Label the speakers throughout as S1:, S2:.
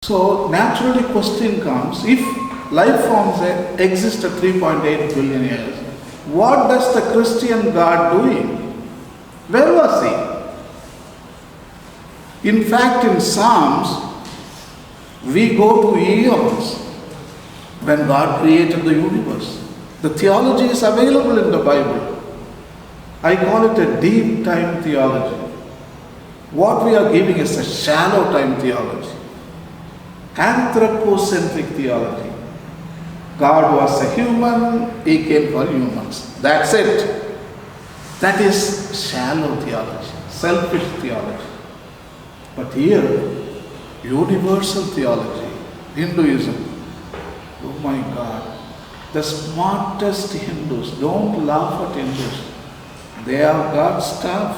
S1: So naturally question comes, if life forms exist at 3.8 billion years, what does the Christian God doing? Where was he? In fact, in Psalms, we go to eons when God created the universe. The theology is available in the Bible. I call it a deep time theology. What we are giving is a shallow time theology. Anthropocentric theology. God was a human, he came for humans. That's it. That is shallow theology, selfish theology. But here, universal theology, Hinduism, oh my God, the smartest Hindus, don't laugh at Hindus. They are God's staff.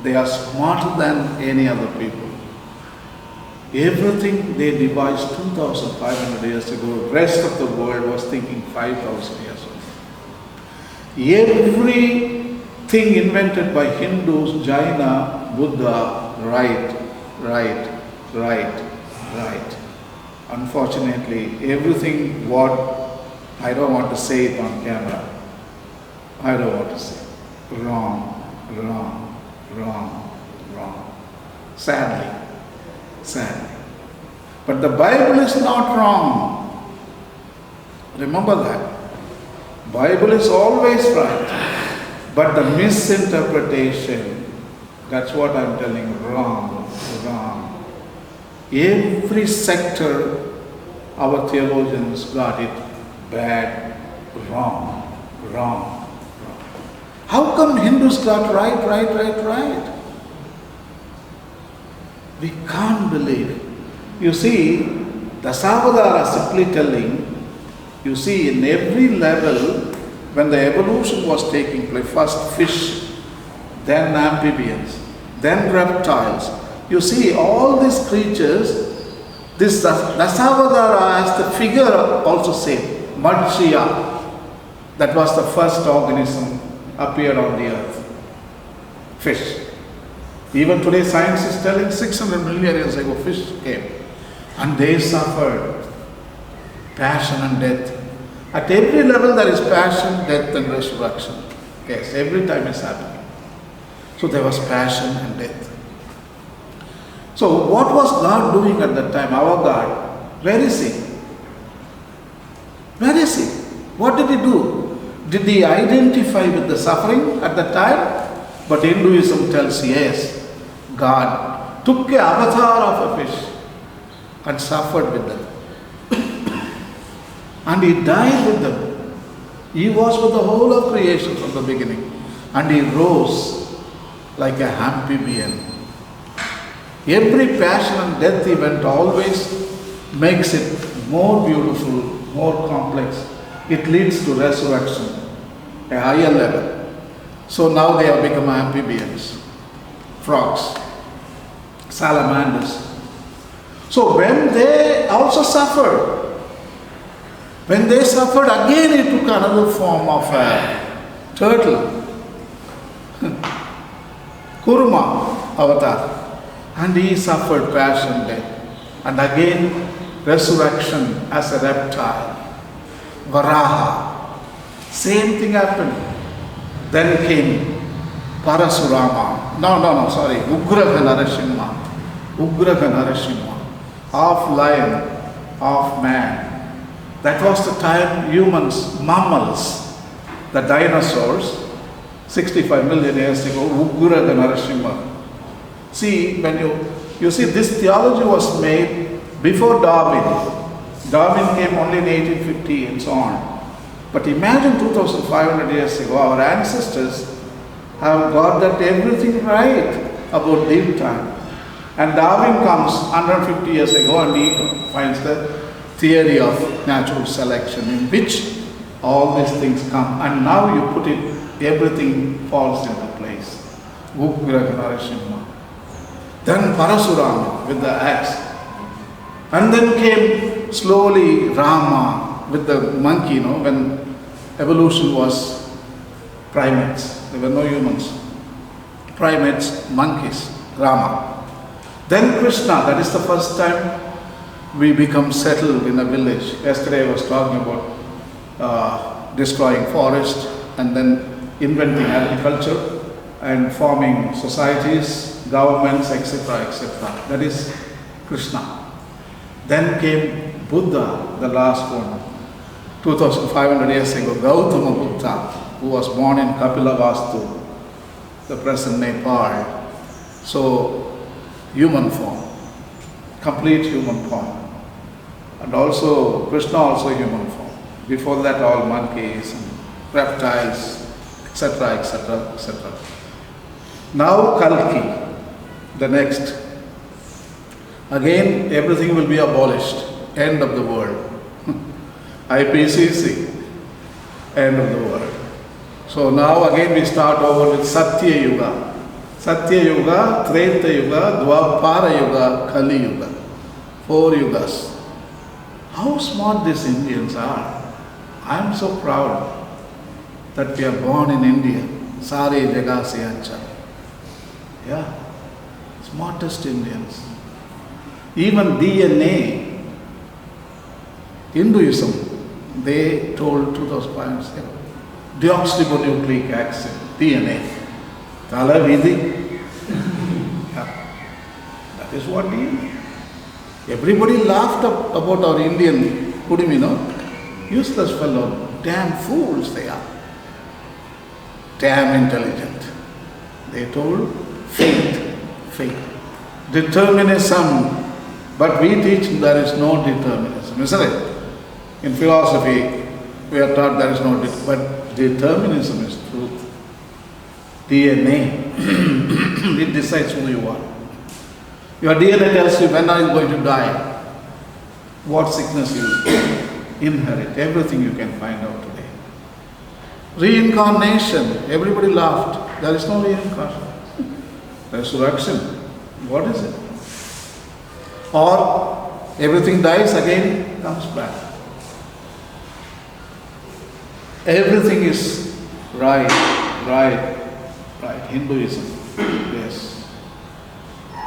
S1: They are smarter than any other people. Everything they devised 2,500 years ago, the rest of the world was thinking 5,000 years ago. Everything invented by Hindus, Jaina, Buddha, right. Unfortunately, everything what, I don't want to say it on camera, I don't want to say it. Wrong. Sadly. But the Bible is not wrong. Remember that. Bible is always right. But the misinterpretation, that's what I'm telling you, wrong. Every sector, our theologians got it bad, wrong. How come Hindus got right? We can't believe. You see, Dasavadara simply telling, you see, in every level, when the evolution was taking place, first fish, then amphibians, then reptiles. You see, all these creatures, this Dasavadara as the figure also said, Matsya, that was the first organism appeared on the earth. Fish. Even today science is telling 600 million years ago fish came. And they suffered passion and death. At every level there is passion, death and resurrection. Yes, every time it's happening. So there was passion and death. So what was God doing at that time? Our God, where is he? What did he do? Did he identify with the suffering at that time? But Hinduism tells yes, God took an avatar of a fish and suffered with them. And he died with them. He was with the whole of creation from the beginning. And he rose like a amphibian. Every passion and death event always makes it more beautiful, more complex. It leads to resurrection, a higher level. So now they have become amphibians, frogs, salamanders. So when they also suffered, again he took another form of a turtle, Kurma avatar, and he suffered passion death. And again resurrection as a reptile, Varaha. Same thing happened. Then came Parasurama. Ugraha Narasimha. Half lion, half man. That was the time humans, mammals, the dinosaurs, 65 million years ago, Ugraha Narasimha. See, when you see this theology was made before Darwin. Darwin came only in 1850 and so on. But imagine 2,500 years ago, our ancestors have got that everything right about deep time. And Darwin comes 150 years ago and he finds the theory of natural selection in which all these things come. And now you put it, everything falls into place. Ugraha Narasimha. Then Parasurama with the axe. And then came slowly Rama with the monkey, when evolution was primates. There were no humans. Primates, monkeys, Rama. Then Krishna, that is the first time we become settled in a village. Yesterday I was talking about destroying forest and then inventing agriculture and forming societies, governments, etc., etc. That is Krishna. Then came Buddha, the last one, 2500 years ago, Gautama Buddha, who was born in Kapilavastu, the present Nepal. So, human form, complete human form. And also, Krishna also human form. Before that, all monkeys and reptiles, etc., etc., etc. Now, Kalki, the next. Again, everything will be abolished. End of the world. IPCC, end of the world. So now again we start over with Satya Yuga. Satya Yuga, Treta Yuga, Dwapara Yuga, Kali Yuga. 4 yugas. How smart these Indians are. I am so proud that we are born in India. Sare Jagase Ancha. Yeah, smartest Indians. Even DNA, Hinduism, they told 2005 years ago, deoxyribonucleic acid, DNA. Tala Vidi. Yeah. That is what DNA. Everybody laughed about our Indian Kudimino. Useless fellow, damn fools they are. Damn intelligent. They told faith. Determinism. But we teach there is no determinism, isn't it? In philosophy, we are taught there is no but determinism is truth. DNA, it decides who you are. Your DNA tells you when are you going to die, what sickness you inherit, everything you can find out today. Reincarnation, everybody laughed. There is no reincarnation. Resurrection, what is it? Or everything dies, again comes back. Everything is right. Hinduism, yes.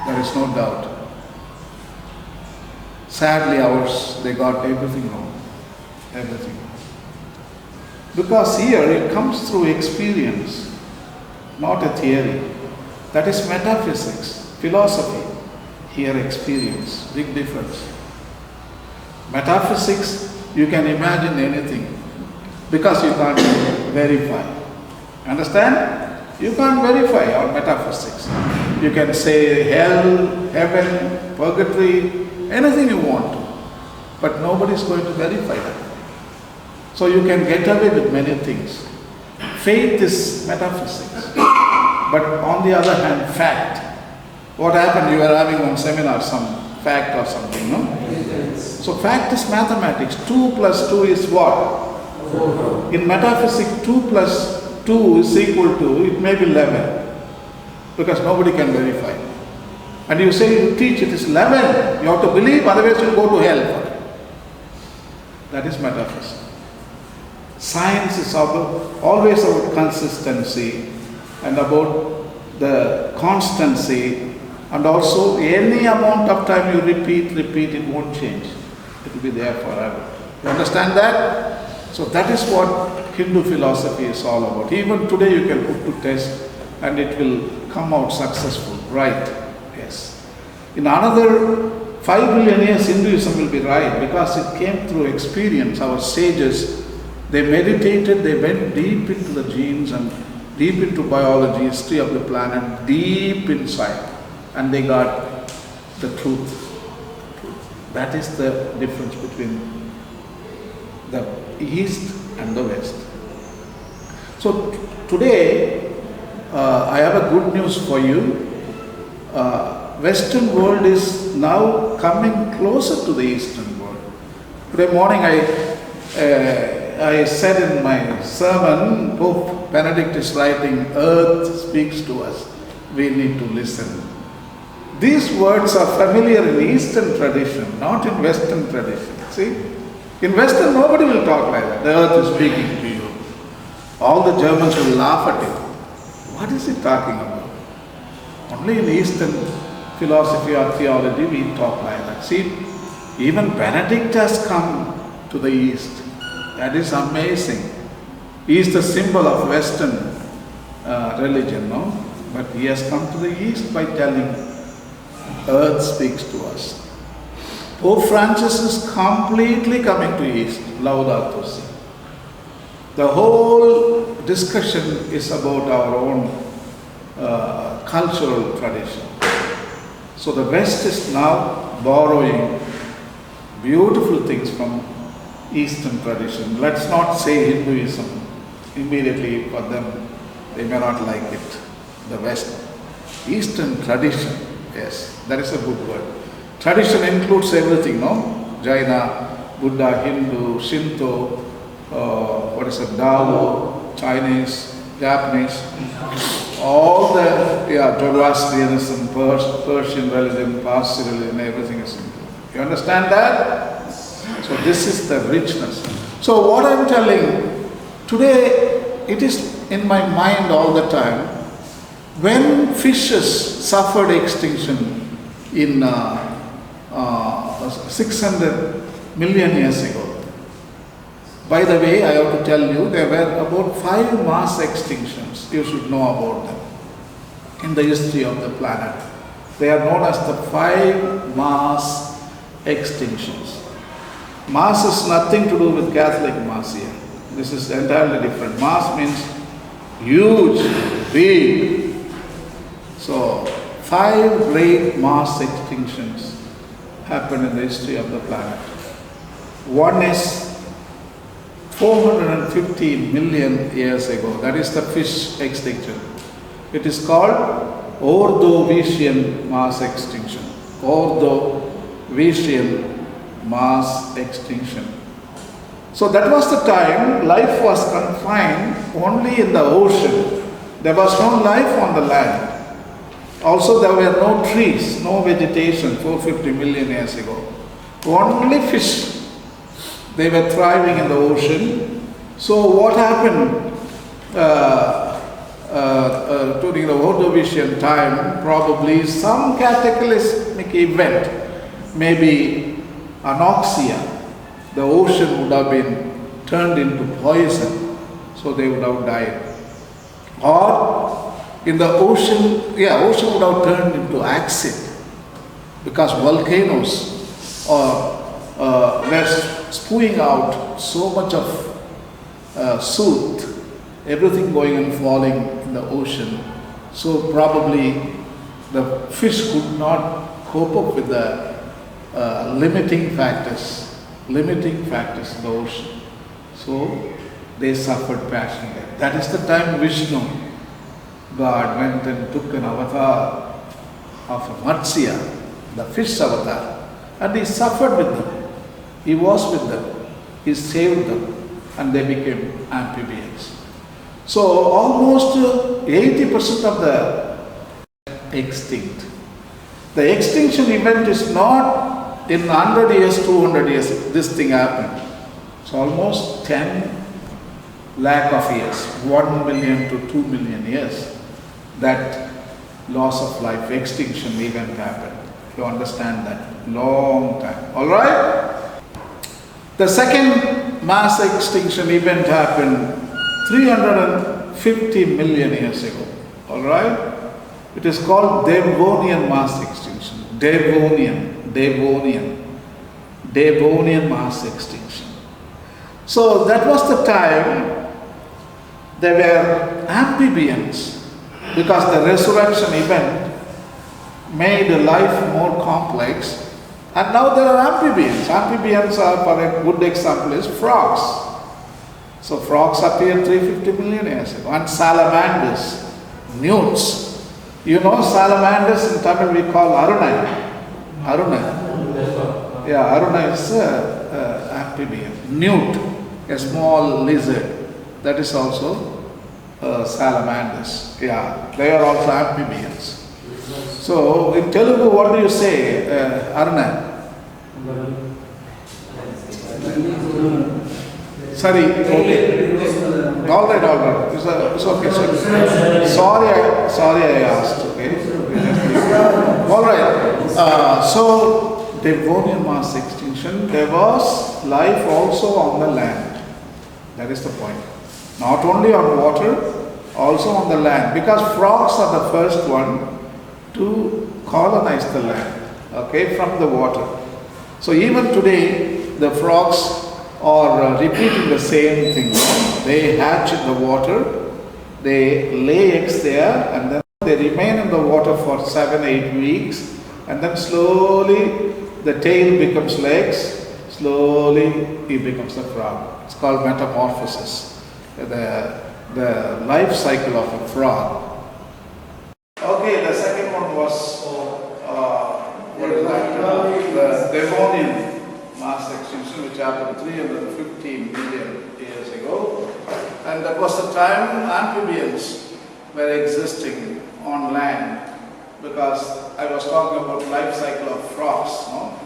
S1: There is no doubt. Sadly ours, they got everything wrong. Everything. Because here it comes through experience, not a theory. That is metaphysics, philosophy. Here experience, big difference. Metaphysics, you can imagine anything. Because you can't verify. Understand? You can't verify our metaphysics. You can say hell, heaven, purgatory, anything you want to. But nobody is going to verify that. So you can get away with many things. Faith is metaphysics. But on the other hand, fact. What happened? You were having one seminar, some fact or something, no? Yes. So fact is mathematics. 2 plus 2 is what? In metaphysics, 2 plus 2 is equal to, it may be 11, because nobody can verify. And you say you teach it is 11, you have to believe, otherwise you'll go to hell. That is metaphysics. Science is always about consistency and about the constancy, and also any amount of time you repeat, it won't change. It will be there forever. You understand that? So that is what Hindu philosophy is all about. Even today you can put to test and it will come out successful, right? Yes. In another 5 billion years, Hinduism will be right because it came through experience. Our sages, they meditated, they went deep into the genes and deep into biology, history of the planet, deep inside, and they got the truth. That is the difference between the East and the West. So today, I have a good news for you. Western world is now coming closer to the Eastern world. Today morning I said in my sermon, Pope Benedict is writing, Earth speaks to us. We need to listen. These words are familiar in Eastern tradition, not in Western tradition. See? In Western, nobody will talk like that. The earth is speaking to you. All the Germans will laugh at it. What is he talking about? Only in Eastern philosophy or theology, we talk like that. See, even Benedict has come to the East. That is amazing. He is the symbol of Western religion, no? But he has come to the East by telling, Earth speaks to us. Pope Francis is completely coming to East, Laudato Si. The whole discussion is about our own cultural tradition. So the West is now borrowing beautiful things from Eastern tradition. Let's not say Hinduism immediately for them, they may not like it. The West. Eastern tradition, yes, that is a good word. Tradition includes everything, no? Jaina, Buddha, Hindu, Shinto, Tao, Chinese, Japanese, all the, Zoroastrianism, Persian religion, Parsi religion, everything is included. You understand that? So this is the richness. So what I'm telling, today it is in my mind all the time, when fishes suffered extinction in 600 million years ago. By the way, I have to tell you, there were about 5 mass extinctions. You should know about them in the history of the planet. They are known as the 5 mass extinctions. Mass is nothing to do with Catholic mass here. This is entirely different. Mass means huge, big. So 5 great mass extinctions happened in the history of the planet. One is 450 million years ago. That is the fish extinction. It is called Ordovician mass extinction. Ordovician mass extinction. So that was the time life was confined only in the ocean. There was no life on the land. Also there were no trees, no vegetation 450 million years ago. Only fish. They were thriving in the ocean. So what happened during the Ordovician time? Probably some cataclysmic event, maybe anoxia. The ocean would have been turned into poison, so they would have died. Or in the ocean, ocean would have turned into acid because volcanoes were spewing out so much of soot, everything going and falling in the ocean. So probably the fish could not cope up with the limiting factors in the ocean. So they suffered passionately. That is the time Vishnu, God, went and took an avatar of a Matsya, the fish avatar, and he suffered with them. He was with them. He saved them, and they became amphibians. So almost 80% of the extinct. The extinction event is not in 100 years, 200 years, this thing happened. It's almost 10 lakh of years, 1 million to 2 million years, that loss of life, extinction event happened. You understand that? Long time. All right? The second mass extinction event happened 350 million years ago. All right? It is called Devonian mass extinction. Devonian mass extinction. So that was the time there were amphibians, because the resurrection event made life more complex. And now there are amphibians. Amphibians are, for a good example, is frogs. So frogs appeared 350 million years ago. And salamanders, newts. You know salamanders in Tamil we call Arunai. Yeah, Arunai is amphibian. Newt, a small lizard. That is also salamanders. Yeah, they are also amphibians. So in Telugu, what do you say, Arna? Sorry, okay. All right. It's okay. Sorry I asked, okay? All right. So Devonian mass extinction. There was life also on the land. That is the point. Not only on water, also on the land. Because frogs are the first one to colonize the land. Okay, from the water. So even today, the frogs are repeating the same thing. They hatch in the water, they lay eggs there, and then they remain in the water for 7-8 weeks, and then slowly the tail becomes legs, slowly he becomes a frog. It's called metamorphosis, the life cycle of a frog. Okay, the second one was what is that? The Devonian mass extinction, which happened 315 million years ago, and that was the time amphibians were existing on land, because I was talking about life cycle of frogs, no?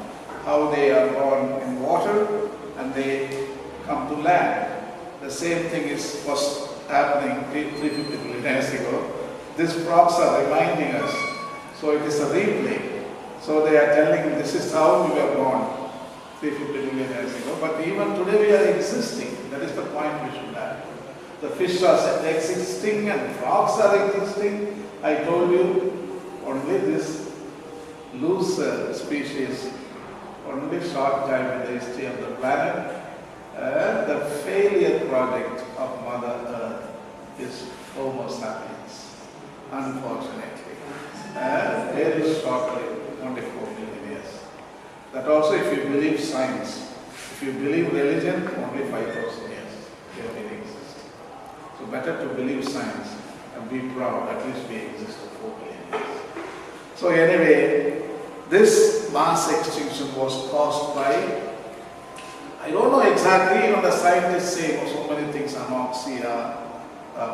S1: How they are born in water and they come to land. The same thing was happening 350 million years ago. These frogs are reminding us, so it is a replay. So they are telling this is how we were born 350 million years ago, but even today we are existing. That is the point we should have. The fish are existing and frogs are existing. I told you, only this loose species, only short time in the history of the planet, the failure project of Mother Earth is Homo sapiens, unfortunately. Very shortly, only 4 million years. That also if you believe science. If you believe religion, only 5,000 years they have been exist. So better to believe science and be proud, at least we exist for 4 million years. So anyway, this mass extinction was caused by, I don't know exactly, even the scientists say so many things, anoxia,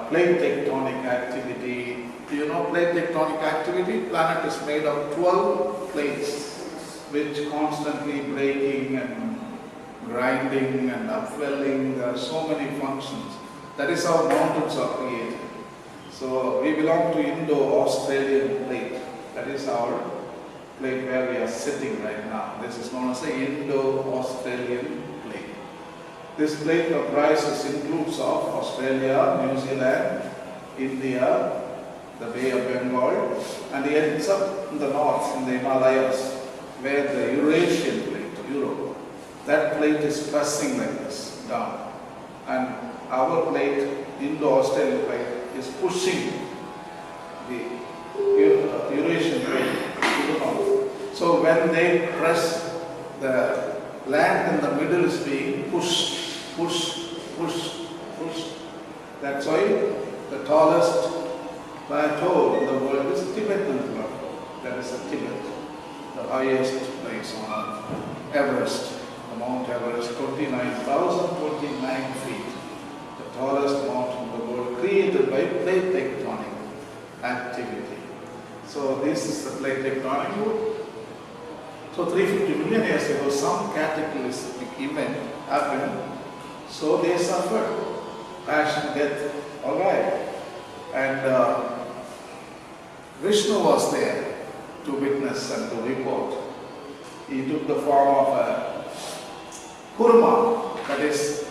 S1: plate tectonic activity. Do you know plate tectonic activity? Planet is made of 12 plates, which constantly breaking and grinding and upwelling. There are so many functions. That is how mountains are created. So we belong to Indo-Australian plate. That is our plate where we are sitting right now. This is known as the Indo-Australian plate. This plate includes of Australia, New Zealand, India, the Bay of Bengal, and it ends up in the north, in the Himalayas, where the Eurasian plate, Europe, that plate is pressing like this down, and our plate, Indo-Australian plate, is pushing the Eurasian plate to the north. So when they press, the land in the middle is being pushed. That's why the tallest plateau in the world is Tibetan plateau. That is Tibet, the highest place on earth. Everest, the Mount Everest, 29,029 feet. The tallest mountain in the world, created by plate tectonic activity. So this is the plate tectonic wood. So 350 million years ago, some cataclysmic event happened. So they suffered passion, death, all right. And Vishnu was there to witness and to report. He took the form of a kurma, that is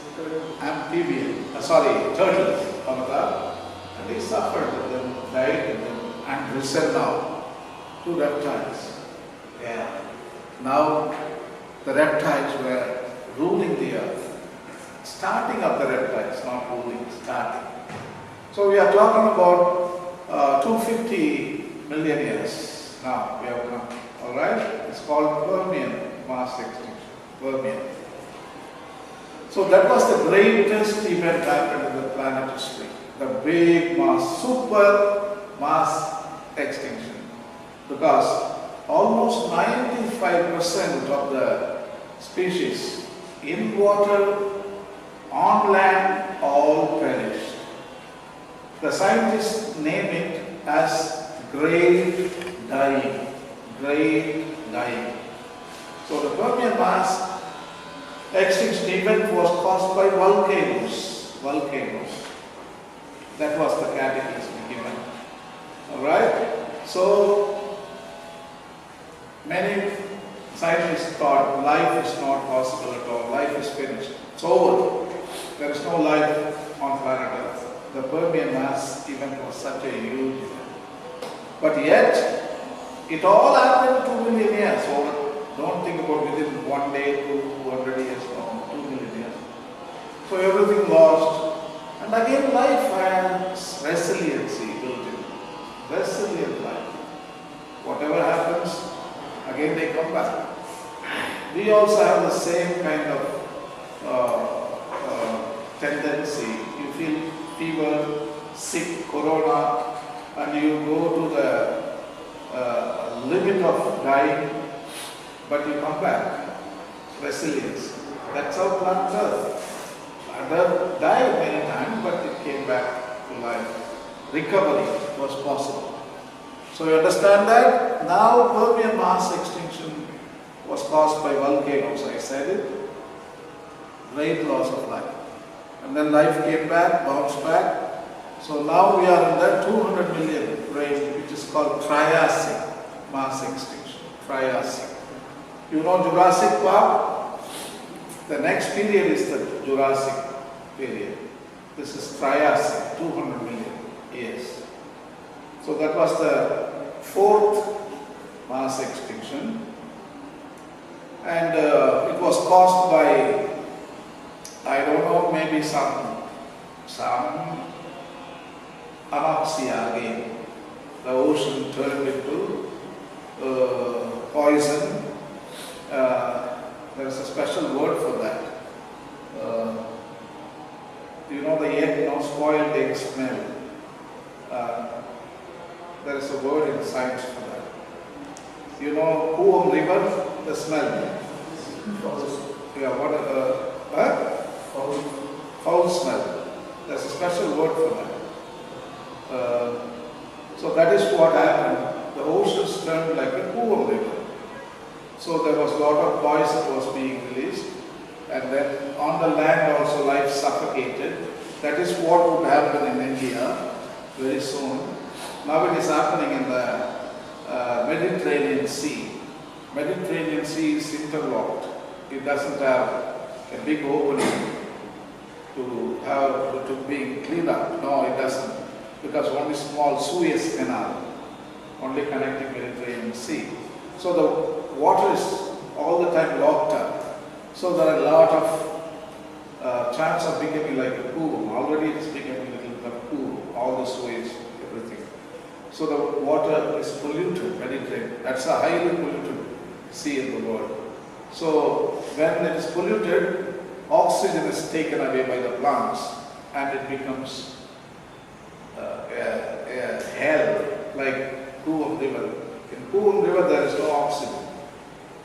S1: amphibian, turtle avatar, and he suffered and then died and risen now to reptiles. Yeah. Now the reptiles were ruling the earth. Starting of the reptiles, not ruling, starting. So we are talking about 250 million years now we have come. Alright? It's called Permian mass extinction. Permian. So that was the greatest event happened in the planet history. The big mass, super mass extinction. Because almost 95% of the species in water, on land, all perished. The scientists name it as great dying. Great dying. So the Permian mass extinction event was caused by volcanoes. That was the cataclysmic event. Alright? So Many scientists thought life is not possible at all, life is finished, it's over. There is no life on planet Earth. The Permian mass event was such a huge event. But yet, it all happened 2 million years over. Don't think about within 1 day, 200 years, no, 2 million years. So everything lost. And again life has resiliency built in. Resilient life. Whatever happens, again they come back. We also have the same kind of tendency. You feel fever, sick, corona, and you go to the limit of dying, but you come back. Resilience. That's how planet Earth. Earth died many times, but it came back to life. Recovery was possible. So you understand that? Now Permian mass extinction was caused by volcanoes, I said it. Great loss of life. And then life came back, bounced back. So now we are in the 200 million range, which is called Triassic mass extinction. Triassic. You know Jurassic Park? The next period is the Jurassic period. This is Triassic, 200 million years. So that was the fourth mass extinction. And it was caused by, I don't know, maybe some anoxia again. The ocean turned into poison. There is a special word for that. You know the egg, spoiled egg smell. There is a word in science for that. You know Khammam River, the smell. Yeah, what? Foul smell. There's a special word for that. So that is what happened. The oceans turned like a Khammam River. So there was a lot of poison was being released, and then on the land also life suffocated. That is what would happen in India very soon. Now it is happening in the Mediterranean Sea. Mediterranean Sea is interlocked. It doesn't have a big opening to be cleaned up. No, it doesn't, because only small Suez Canal only connecting Mediterranean Sea. So the water is all the time locked up. So there are a lot of chance of becoming like a pool. Already it is becoming a little bit of pool, all the Suez, everything. So the water is polluted, Mediterranean. That's a highly polluted sea in the world. So when it is polluted, oxygen is taken away by the plants and it becomes a hell, like Khammam River. In Khammam River there is no oxygen,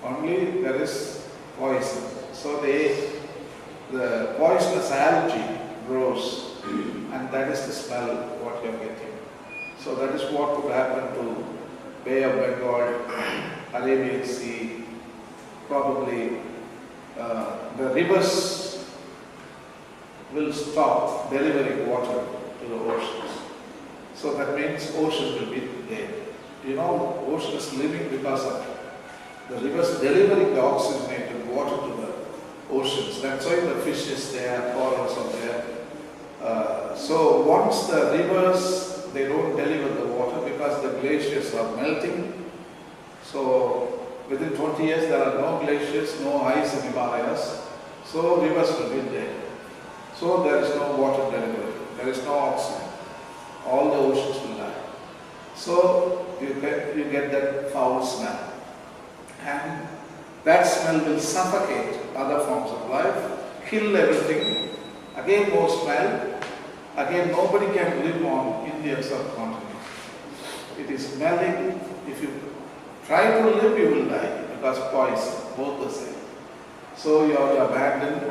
S1: only there is poison. So the poisonous algae grows, and that is the smell what you are getting. So that is what would happen to Bay of Bengal, Arabian Sea. Probably the rivers will stop delivering water to the oceans. So that means ocean will be dead. You know, ocean is living because of the rivers delivering the oxygenated water to the oceans. That's why the fish is there, corals are there. So once the rivers, they don't deliver the water because the glaciers are melting. So within 20 years there are no glaciers, no ice in Himalayas. So rivers will be dead. So there is no water delivery, there is no oxygen. All the oceans will die. So you get that foul smell. And that smell will suffocate other forms of life, kill everything. Again more smell. Again nobody can live on Indian subcontinent. It is smelling. If you try to live, you will die because poison, both the same. So you have to abandon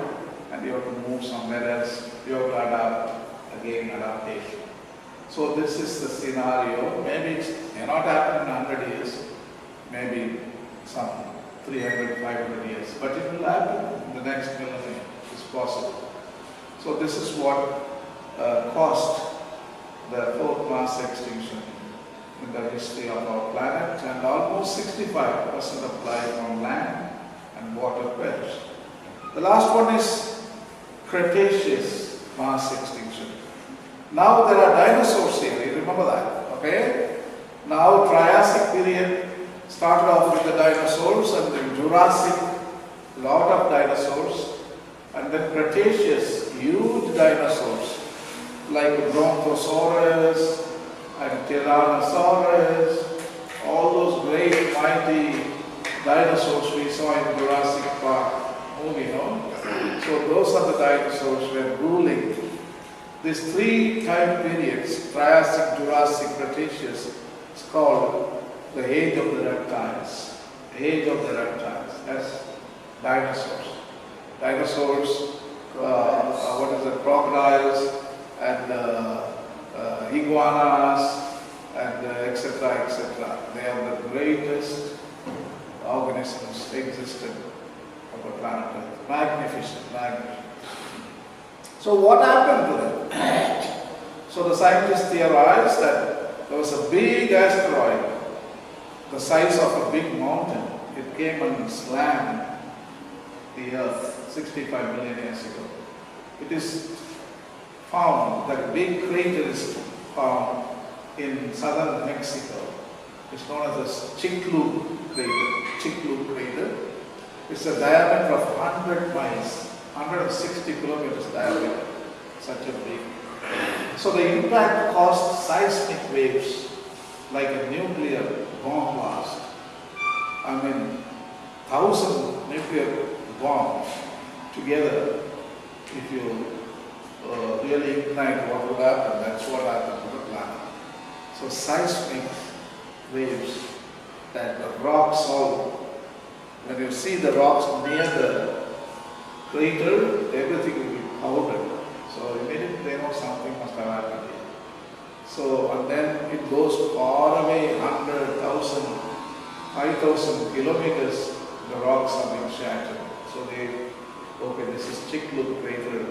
S1: and you have to move somewhere else. You have to adapt, again adaptation. So this is the scenario. Maybe it may not happen in 100 years, maybe some 300, 500 years, but it will happen in the next millennium. It's possible. So this is what caused the fourth mass extinction in the history of our planet, and almost 65% of life on land and water perished. The last one is Cretaceous mass extinction. Now there are dinosaurs here, you remember that, okay? Now Triassic period started off with the dinosaurs, and then Jurassic, lot of dinosaurs, and then Cretaceous, huge dinosaurs like Brontosaurus and Tyrannosaurus, all those great mighty dinosaurs we saw in Jurassic Park movie, no? So those are the dinosaurs were ruling. These three time periods, Triassic, Jurassic, Cretaceous, is called the age of the reptiles. Age of the reptiles, as dinosaurs. Dinosaurs, crocodiles and iguanas and etc. etc. They are the greatest organisms existed on the planet Earth. Magnificent, magnificent. So what happened to them? So the scientists theorized that there was a big asteroid, the size of a big mountain. It came and slammed the Earth 65 million years ago. It is found, that big crater is found in southern Mexico. It's known as the Chicxulub crater. It's a diameter of 100 miles, 160 kilometers diameter, such a big. So the impact caused seismic waves like a nuclear bomb blast. I mean, 1,000 nuclear bombs together, if you really ignite what would happen, that's what happened to the planet. So seismic waves, that the rocks all, when you see the rocks near the crater, everything will be powdered. So immediately they know something must have happened here. So, and then it goes far away, 100,000, 5,000 kilometers, the rocks are being shattered. So they, okay, this is Chicxulub crater,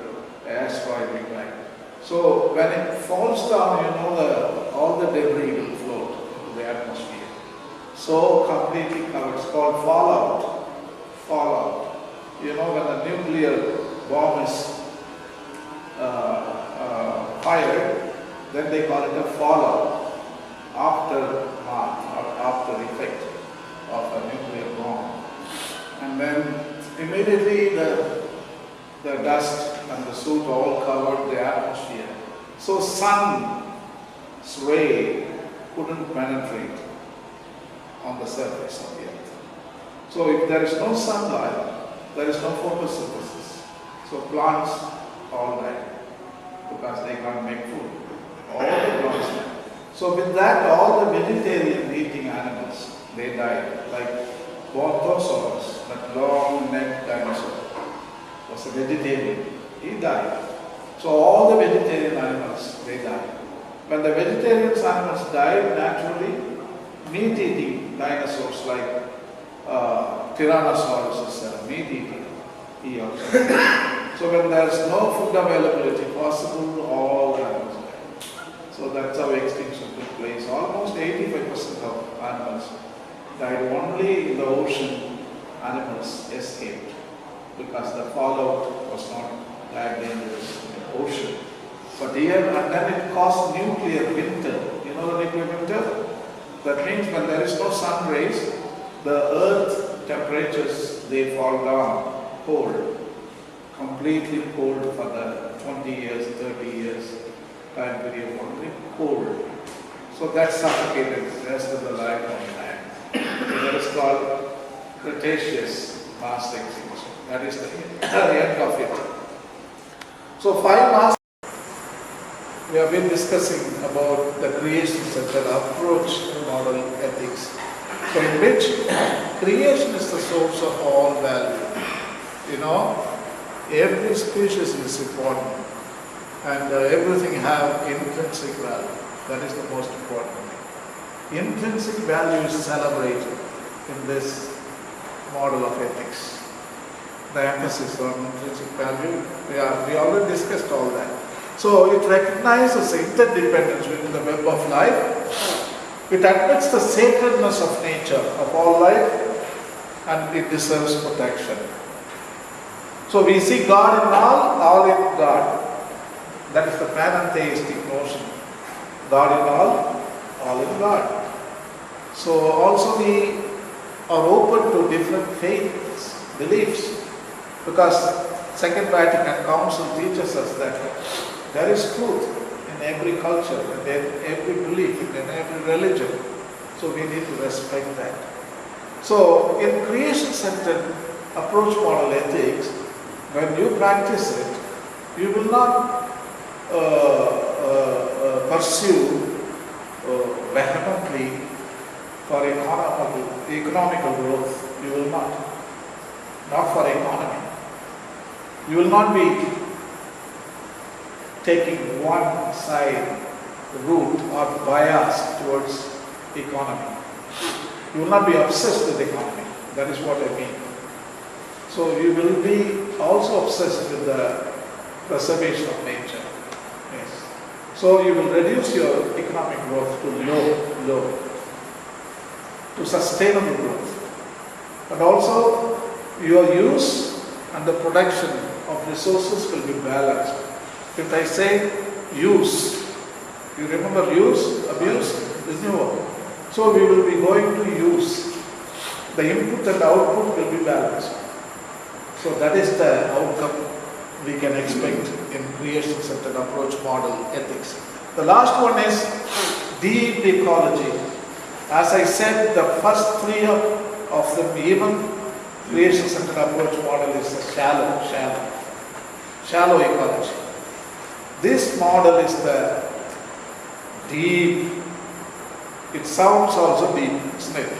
S1: asteroid impact. So when it falls down, you know, all the debris will float into the atmosphere. So completely covered. It's called fallout. Fallout. You know, when a nuclear bomb is fired, then they call it a fallout, aftermath or after effect of a nuclear bomb. And then immediately the dust and the soot all covered the atmosphere. So sun's ray couldn't penetrate on the surface of the earth. So if there is no sunlight, there is no photosynthesis. So plants all die because they can't make food. All the plants die. So with that, all the vegetarian eating animals, they died. Like Brontosaurus, that long-necked dinosaur, was a vegetarian. He died. So all the vegetarian animals, they died. When the vegetarian animals died naturally, meat-eating dinosaurs like Tyrannosaurus is a meat-eater. He also died. So when there is no food availability possible, all animals died. So that's how extinction took place. Almost 85% of animals died. Only in the ocean animals escaped, because the fallout was not that dangerous in the ocean. But here, and then it caused nuclear winter. You know the nuclear winter? That means when there is no sun rays, the earth temperatures, they fall down cold, completely cold for the 20 years, 30 years time period, only cold. So that suffocated the rest of the life on land. So that is called Cretaceous mass extinction. That is the end of it. So 5 mass, we have been discussing about the creation sector approach to model ethics. So in which creation is the source of all value. You know, every species is important, and everything have intrinsic value. That is the most important thing. Intrinsic value is celebrated in this model of ethics. The emphasis on intrinsic value, we already discussed all that. So it recognizes interdependence within the web of life, It admits the sacredness of nature, of all life, and it deserves protection. So we see God in all in God. That is the pantheistic notion. God in all in God. So also we are open to different faiths, beliefs, because Second Vatican Council teaches us that there is truth in every culture, in every belief, in every religion. So we need to respect that. So in creation-centered approach model ethics, when you practice it, you will not pursue vehemently for economical growth. You will not for economy. You will not be taking one side route or bias towards economy. You will not be obsessed with economy. That is what I mean. So you will be also obsessed with the preservation of nature. Yes. So you will reduce your economic growth to low, to sustainable growth. And also your use and the production of resources will be balanced. If I say use, you remember use, abuse, renewal. So we will be going to use. The input and output will be balanced. So that is the outcome we can expect in creation-centered approach model ethics. The last one is deep ecology. As I said, the first three of them, even creation-centered approach model is a shallow ecology. This model is the deep. It sounds also deep, isn't it?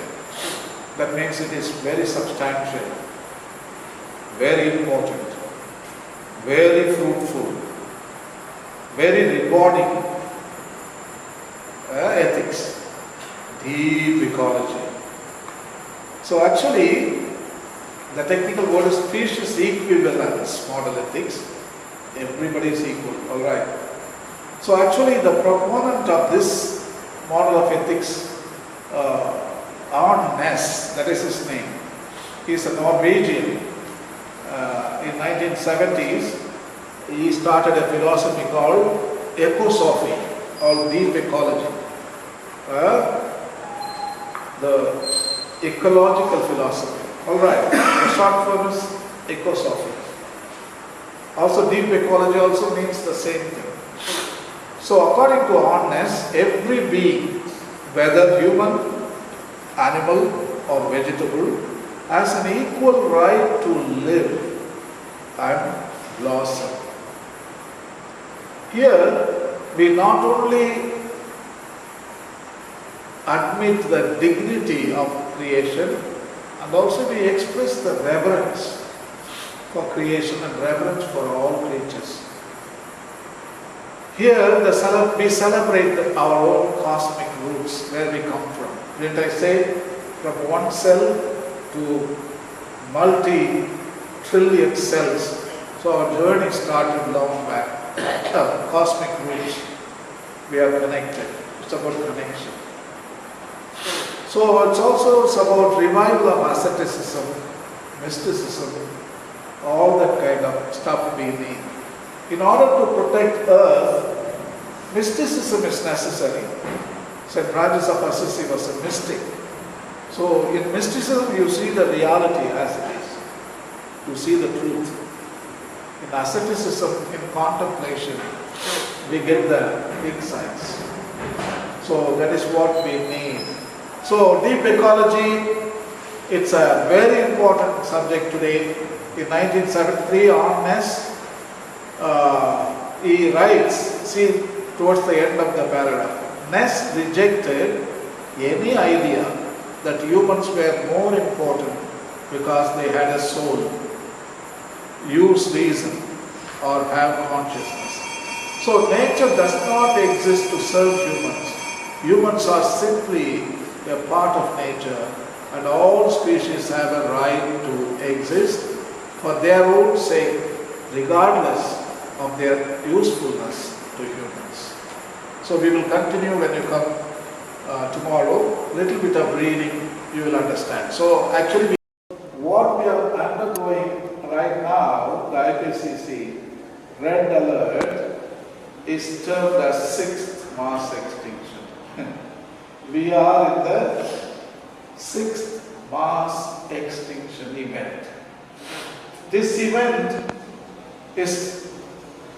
S1: That means it is very substantial, very important, very fruitful, very rewarding ethics, deep ecology. So actually, the technical word is species equivalence model ethics. Everybody is equal, all right. So actually, the proponent of this model of ethics, Arne Næss, that is his name. He is a Norwegian. In 1970s, he started a philosophy called ecosophy, or deep ecology. The ecological philosophy. All right. The short form is ecosophy. Also, deep ecology also means the same thing. So, according to Arne Næss, every being, whether human, animal, or vegetable, has an equal right to live and blossom. Here, we not only admit the dignity of creation, and also we express the reverence for creation and reverence for all creatures. Here, we celebrate our own cosmic roots, where we come from. Didn't I say, from one cell to multi-trillion cells. So our journey started long back. Cosmic roots, we are connected. It's about connection. So it's also about revival of asceticism, mysticism, all that kind of stuff we need. In order to protect Earth, mysticism is necessary. St. Francis of Assisi was a mystic. So in mysticism you see the reality as it is. You see the truth. In asceticism, in contemplation, we get the insights. So that is what we need. So deep ecology, it's a very important subject today. In 1973, Arne Næss, he writes, see towards the end of the paragraph, Næss rejected any idea that humans were more important because they had a soul, use reason, or have consciousness. So nature does not exist to serve humans. Humans are simply a part of nature, and all species have a right to exist for their own sake, regardless of their usefulness to humans. So we will continue when you come tomorrow. Little bit of reading, you will understand. So actually, what we are undergoing right now, the IPCC red alert, is termed as sixth mass extinction. We are in the sixth mass extinction event. This event is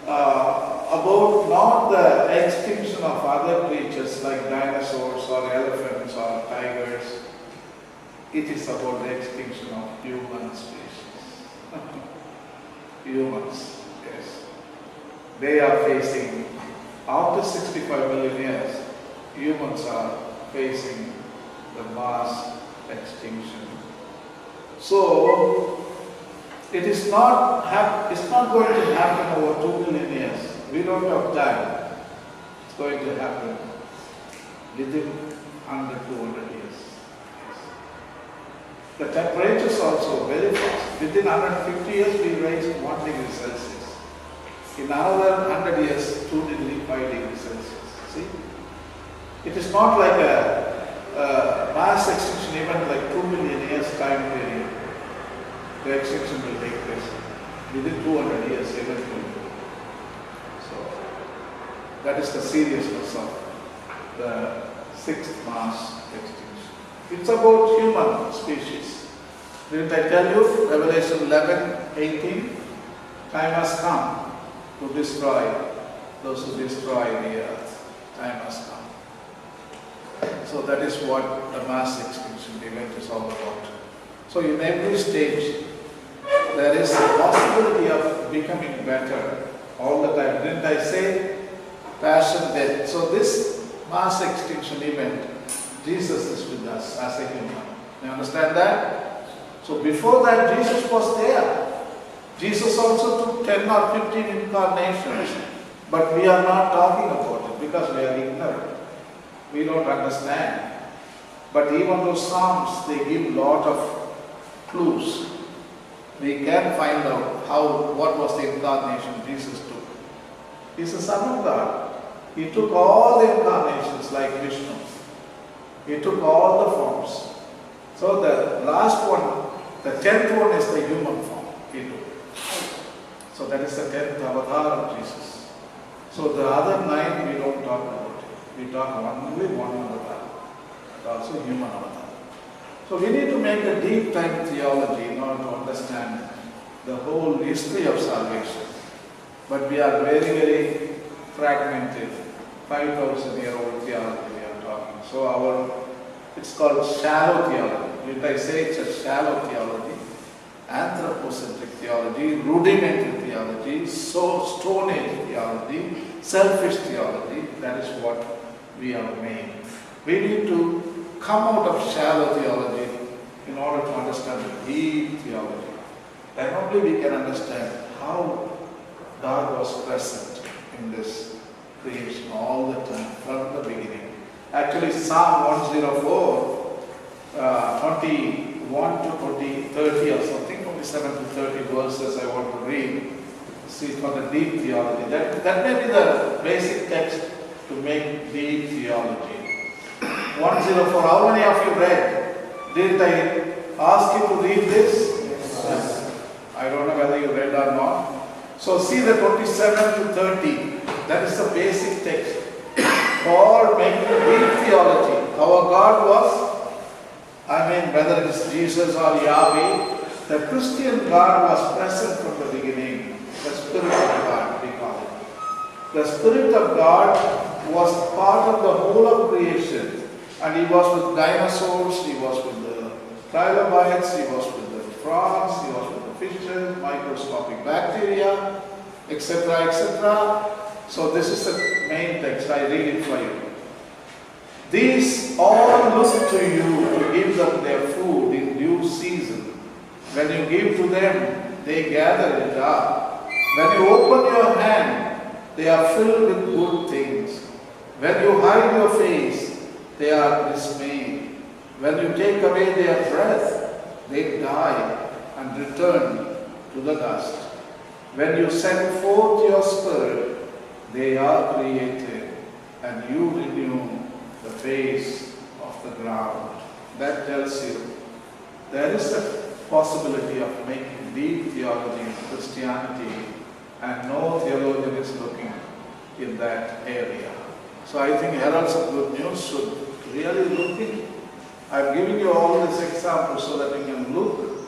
S1: about not the extinction of other creatures like dinosaurs or elephants or tigers. It is about the extinction of human species. Humans, yes. They are facing, after 65 million years, humans are facing the mass extinction. So, it's not going to happen over 2 million years. We don't have time. It's going to happen within 100, 200 years. The temperatures also very fast. Within 150 years, we raised 1 degree Celsius. In another 100 years, 2 degree, 5 degrees Celsius. See? It is not like a mass extinction event like 2 million years time period. The extinction will take place within 200 years eventually. So, that is the seriousness of the sixth mass extinction. It's about human species. Didn't I tell you, Revelation 11:18, time has come to destroy those who destroy the earth. Time has come. So that is what the mass extinction event is all about. So in every stage, there is a possibility of becoming better all the time. Didn't I say passion, death? So this mass extinction event, Jesus is with us as a human. You understand that? So before that, Jesus was there. Jesus also took 10 or 15 incarnations, but we are not talking about it because we are ignorant. We don't understand. But even those Psalms, they give a lot of clues. We can find out what was the incarnation Jesus took. He's the Son of God. He took all the incarnations like Vishnu. He took all the forms. So the last one, the 10th one is the human form he took. So that is the 10th avatar of Jesus. So the other 9 we don't talk about it. We talk only one avatar, but also human avatar. So we need to make a deep time theology in order to understand the whole history of salvation. But we are very, very fragmented. 5,000-year-old theology we are talking. So it's called shallow theology. If I say it's a shallow theology, anthropocentric theology, rudimentary theology, Stone Age theology, selfish theology, that is what we are made. We need to come out of shallow theology in order to understand the deep theology. Then only we can understand how God was present in this creation all the time, from the beginning. Actually, Psalm 104, 21 to 30 or something, 27 to 30 verses I want to read. See, for the deep theology. That may be the basic text to make deep theology. 104, how many of you read? Did I ask you to read this? Yes. I don't know whether you read or not. So see the 27 to 30. That is the basic text for making deep theology. Our God was, whether it is Jesus or Yahweh, the Christian God was present from the beginning. The Spirit of God, we call it. The Spirit of God was part of the whole of creation. And He was with dinosaurs, He was with the trilobites, He was with the frogs, He was with the fishes, microscopic bacteria, etc., etc. So this is the main text. I read it for you. These all look to you to give them their food in due season. When you give to them, they gather it up. When you open your hand, they are filled with good things. When you hide your face, they are dismayed. When you take away their breath, they die and return to the dust. When you send forth your Spirit, they are created, and you renew the base of the ground. That tells you there is a possibility of making deep theology in Christianity, and no theologian is looking in that area. So I think heralds of good news should really look in. I'm giving you all these examples so that you can look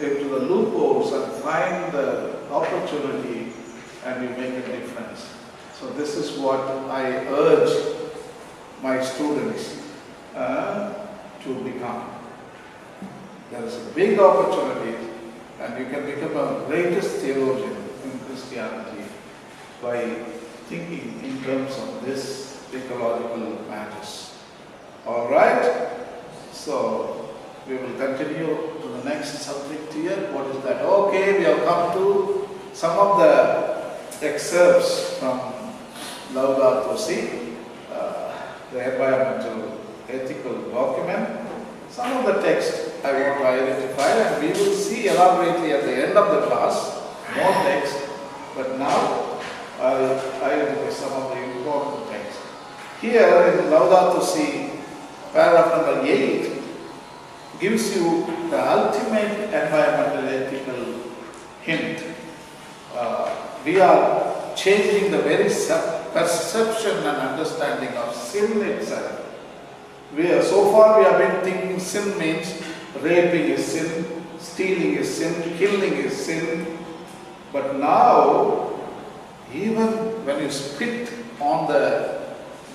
S1: into the loopholes and find the opportunity and you make a difference. So this is what I urge my students to become. There is a big opportunity and you can become a greatest theologian in Christianity by thinking in terms of this ecological matters. Alright? So we will continue to the next subject here. What is that? Okay, we have come to some of the excerpts from Laudato Si, the environmental ethical document. Some of the text I want to identify, and we will see elaborately at the end of the class more text, but now I'll identify some of the important text. Here in Laudato Si, paragraph number 8 gives you the ultimate environmental ethical hint. We are changing the very perception and understanding of sin itself. So far we have been thinking sin means raping is sin, stealing is sin, killing is sin. But now, even when you spit on the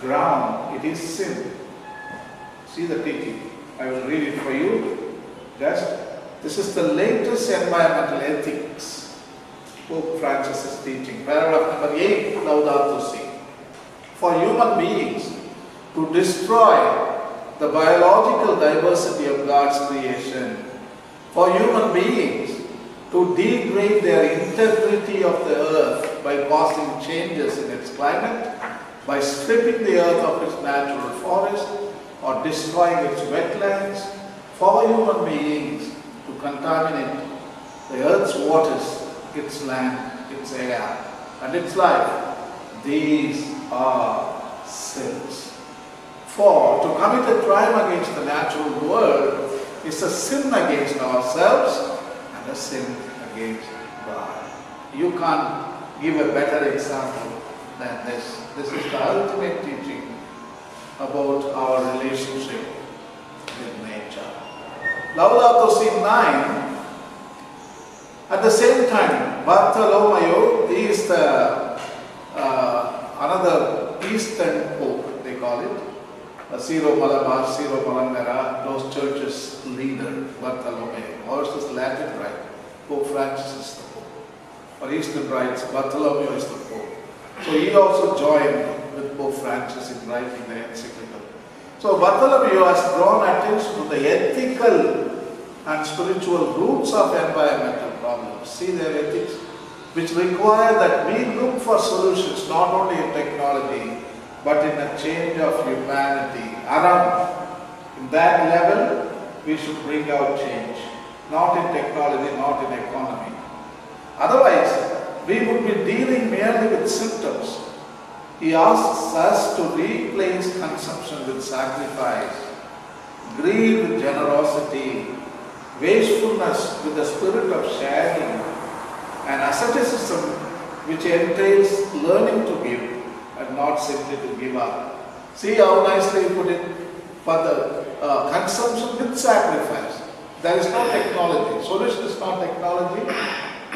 S1: ground, it is sin. See the teaching. I will read it for you. This is the latest environmental ethics Pope Francis is teaching. Paragraph number 8, Laudato Si. For human beings to destroy the biological diversity of God's creation, for human beings to degrade their integrity of the earth by causing changes in its climate, by stripping the earth of its natural forest or destroying its wetlands, for human beings to contaminate the earth's waters, its land, its air, and its life. These are sins. For to commit a crime against the natural world is a sin against ourselves and a sin against God. You can't give a better example than this. This is the ultimate teaching about our relationship with nature. Laudato Si 9, at the same time, Bartholomew, he is the another Eastern Pope, they call it. Syro Malabar, Syro Malangara, those churches leader, Bartholomew. Ours is Latin Rite. Pope Francis is the Pope. For Eastern rites, Bartholomew is the Pope. So he also joined with Pope Francis in writing the encyclical. So Bartholomew has drawn attention to the ethical and spiritual roots of environmental problems. See their ethics, which require that we look for solutions not only in technology, but in a change of humanity around. In that level, we should bring out change, not in technology, not in economy. Otherwise, we would be dealing merely with symptoms. He asks us to replace consumption with sacrifice, greed with generosity, wastefulness with the spirit of sharing, and asceticism which entails learning to give and not simply to give up. See how nicely you put it? For the consumption with sacrifice. There is no technology. Solution is not technology,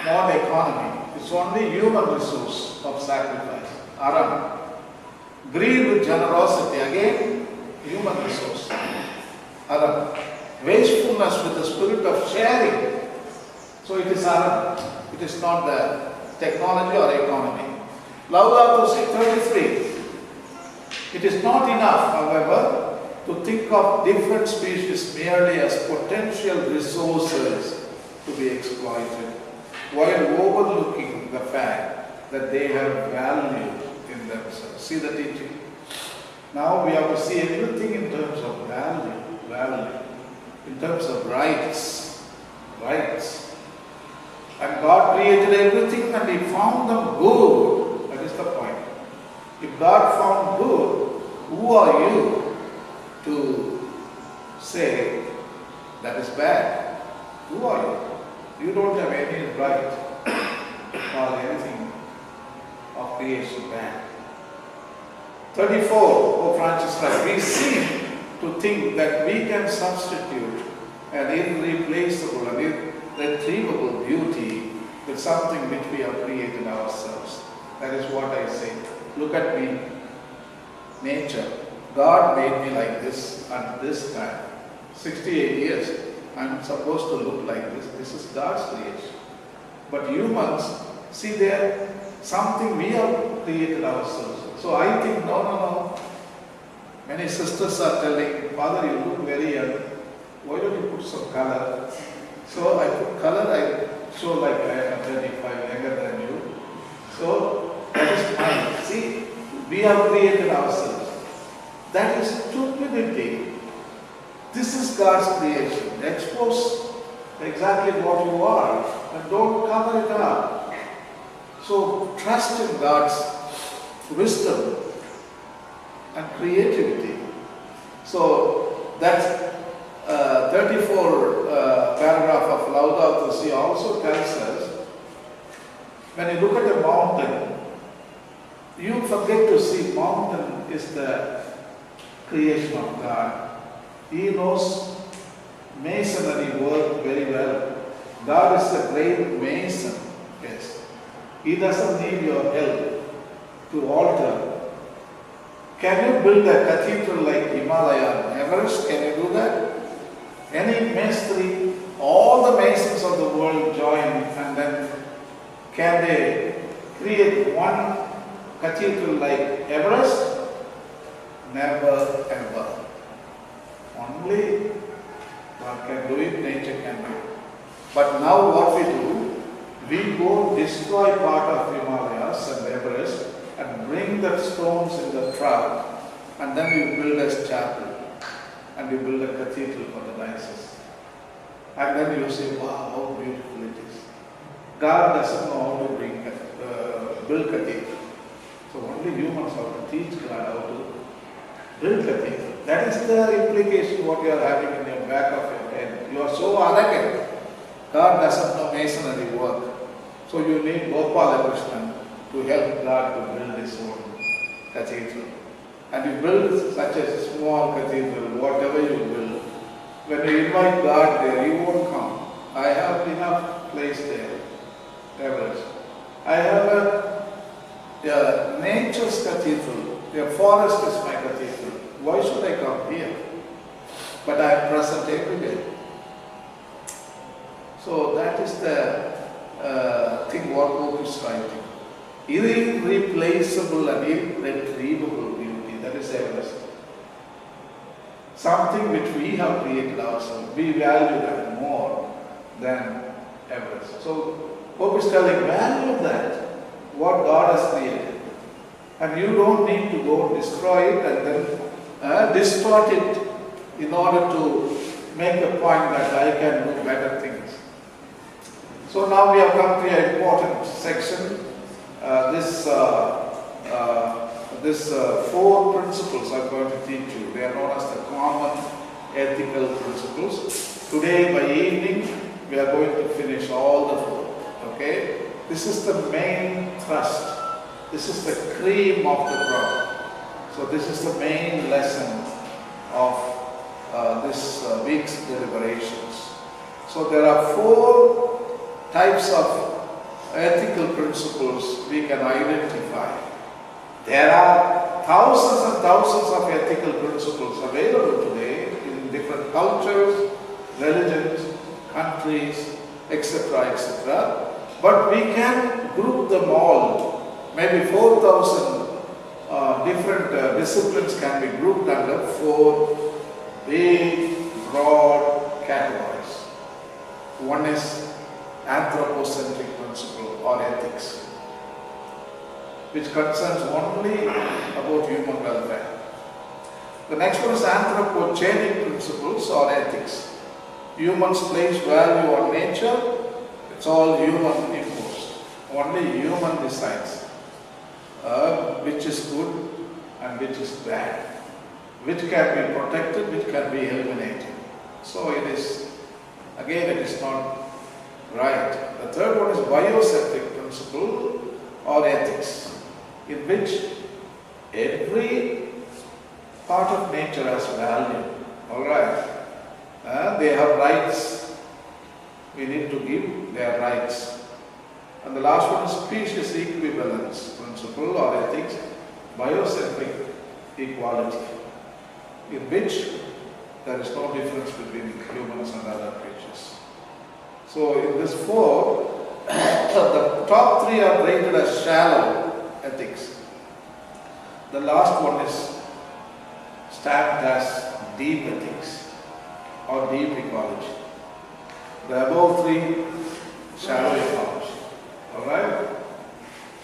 S1: not economy. It's only human resource of sacrifice. Aram. Greed with generosity. Again, human resource. Aram. Wastefulness with the spirit of sharing. So it is Aram. It is not the technology or economy. Laudato Si 33. It is not enough, however, to think of different species merely as potential resources to be exploited, while overlooking the fact that they have value in themselves. See the teaching? Now we have to see everything in terms of value, in terms of rights. And God created everything and He found them good. That is the point. If God found good, who are you to say that is bad. Who are you? You don't have any right to call anything of creation bad. 34, Pope Francis writes, we seem to think that we can substitute an irreplaceable and irretrievable beauty with something which we have created ourselves. That is what I say. Look at me. Nature. God made me like this at this time. 68 years. I'm supposed to look like this. This is God's creation. But humans, see there, something we have created ourselves. So I think, no. Many sisters are telling, Father, you look very young. Why don't you put some color? So I put color, I show like I am 35, younger than you. So that is mine. See, we have created ourselves. That is stupidity. This is God's creation. Expose exactly what you are and don't cover it up. So trust in God's wisdom and creativity. So that 34 paragraph of Laudato Si also tells us, when you look at a mountain, you forget to see mountain is the creation of God. He knows masonry work very well. God is a great mason. Yes. He doesn't need your help to alter. Can you build a cathedral like Himalaya, Everest? Can you do that? Any masonry, all the masons of the world join, and then can they create one cathedral like Everest? Never ever. Only God can do it, nature can do it. But now what we do, we go destroy part of Himalayas and Everest and bring the stones in the truck, and then you build a chapel and you build a cathedral for the diocese. And then you say, wow, how beautiful it is. God doesn't know how to build cathedral. So only humans have to teach God how to build cathedral. That is the implication what you are having in your back of your head. You are so arrogant. God doesn't know masonry work. So you need Gopalakrishnan to help God to build his own cathedral. And you build such a small cathedral, whatever you build. When you invite God there, he won't come. I have enough place there. Everest. I have a nature's cathedral. A forest is my cathedral. Why should I come here? But I am present everywhere. So that is the thing what Pope is writing. Irreplaceable and irretrievable beauty, that is Everest. Something which we have created ourselves, we value that more than Everest. So Pope is telling, value that, what God has created. And you don't need to go destroy it and then distort it in order to make a point that I can do better things. So now we have come to an important section. These 4 principles I'm going to teach you. They are known as the common ethical principles. Today by evening we are going to finish all the 4. Okay? This is the main thrust. This is the cream of the crop. So this is the main lesson of this week's deliberations. So there are 4 types of ethical principles we can identify. There are thousands and thousands of ethical principles available today in different cultures, religions, countries, etc., etc. But we can group them all. Maybe 4,000 different disciplines can be grouped under 4 big, broad categories. One is anthropocentric principle or ethics, which concerns only about human welfare. The next one is anthropogenic principles or ethics. Humans place value on nature, it's all human imposed. Only human decides which is good and which is bad. which can be protected, which can be eliminated. So it is, again, it is not right. The third one is biocentric principle or ethics, in which every part of nature has value. Alright? They have rights. We need to give their rights. And the last one is species equivalence principle or ethics, biocentric equality, in which there is no difference between humans and other creatures. So in this four, the top three are rated as shallow ethics. The last one is stamped as deep ethics or deep ecology. The above three, shallow ecology. Alright?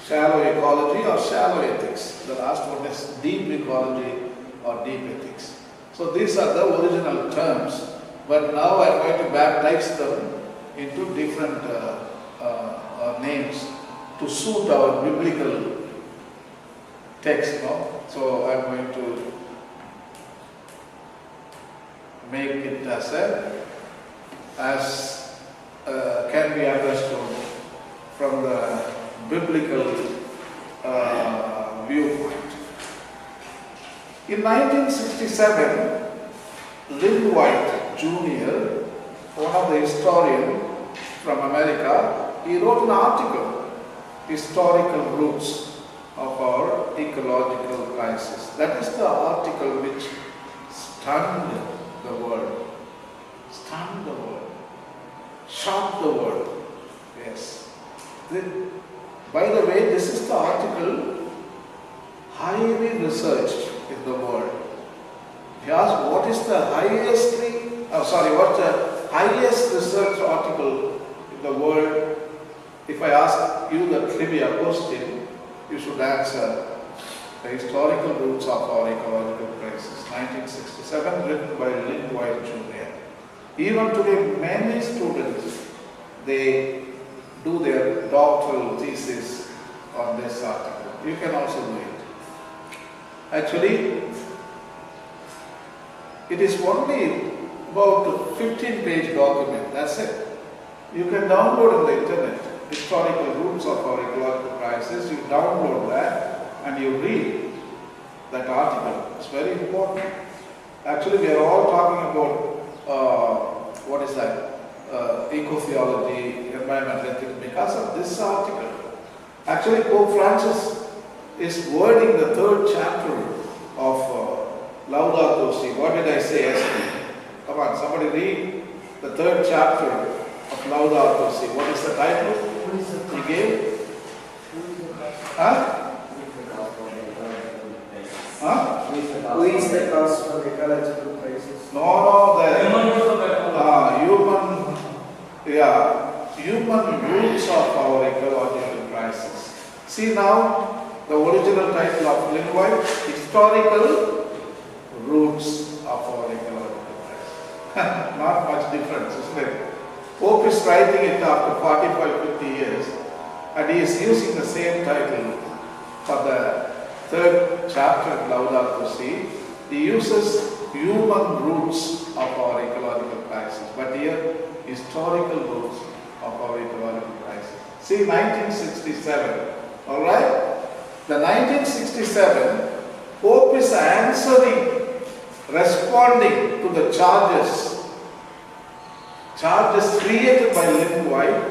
S1: Shallow ecology or shallow ethics. The last one is deep ecology or deep ethics. So these are the original terms, but now I am going to baptize them into different names to suit our biblical text. No? So I am going to make it as can be understood from the biblical viewpoint. In 1967, Lynn White Jr., one of the historians from America, he wrote an article, Historical Roots of Our Ecological Crisis. That is the article which stunned the world, shocked the world. Yes. By the way, this is the article highly researched in the world. If you ask what is the what's the highest research article in the world, if I ask you the trivia question, you should answer the historical roots of our ecological crisis, 1967, written by Lynn White Jr. Even today, many students, they do their doctoral thesis on this article. You can also do it. Actually, it is only about a 15-page document, that's it. You can download on the internet, Historical Roots of Our Ecological Crisis. You download that and you read that article. It's very important. Actually, we are all talking about, eco-theology, environmental ethics, because of this article. Actually, Pope Francis is wording the third chapter of Laudato Si. What did I say yesterday? Come on, somebody read the third chapter of Laudato Si. What is the title he gave?
S2: Who is the cause for the ecological crisis?
S1: Human roots of our ecological crisis. See now, the original title of Lynn White, Historical Roots of Our Ecological Crisis. Not much difference, isn't it? Pope is writing it after 45-50 years, and he is using the same title for the third chapter of Laudato Si. He uses human roots of our ecological crisis, but here, historical roots of our ecological crisis. See, 1967, alright? The 1967, Pope is responding to the charges created by Lynn White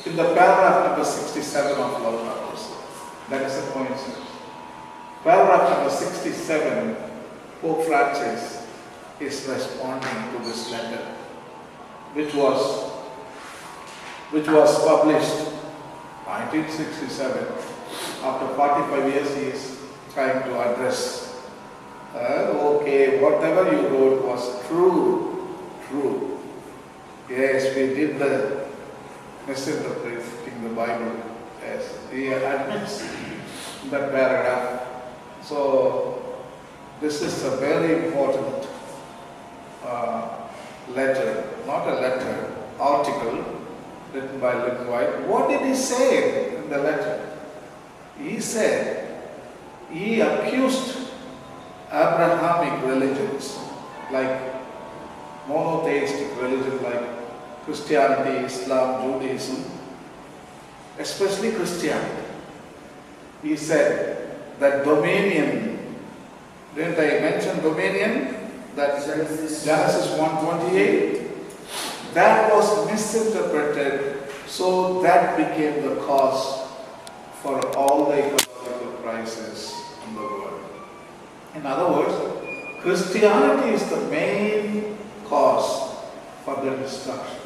S1: in the paragraph number 67 of Laudato Si. That is a coincidence. Paragraph number 67, Pope Francis is responding to this letter, which was published 1967. After 45 years, he is trying to address. Okay, whatever you wrote was true. Yes, we did the misinterpreting the Bible. Yes, he admits that paragraph. So, this is a very important letter, not a letter, article written by Lynn White. What did he say in the letter? He said, he accused Abrahamic religions, like monotheistic religion like Christianity, Islam, Judaism, especially Christianity. He said that dominion, didn't I mention dominion? That Genesis 1:28, that was misinterpreted, so that became the cause for all the ecological crisis in the world. In other words, Christianity is the main cause for the destruction.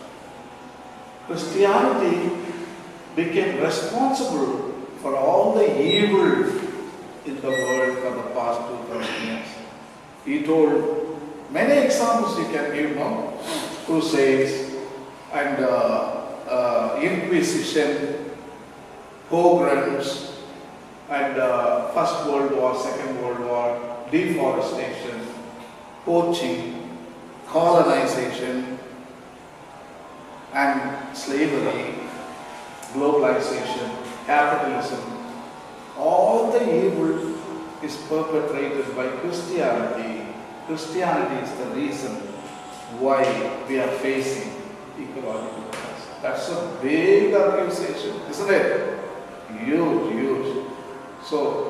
S1: Christianity became responsible for all the evil in the world for the past 2000 years. He told many examples you can give, no? Crusades and Inquisition, pogroms, and First World War, Second World War, deforestation, poaching, colonization, and slavery, globalization, capitalism. All the evil is perpetrated by Christianity. Christianity is the reason why we are facing ecological crisis. That's a big accusation, isn't it? Huge, huge. So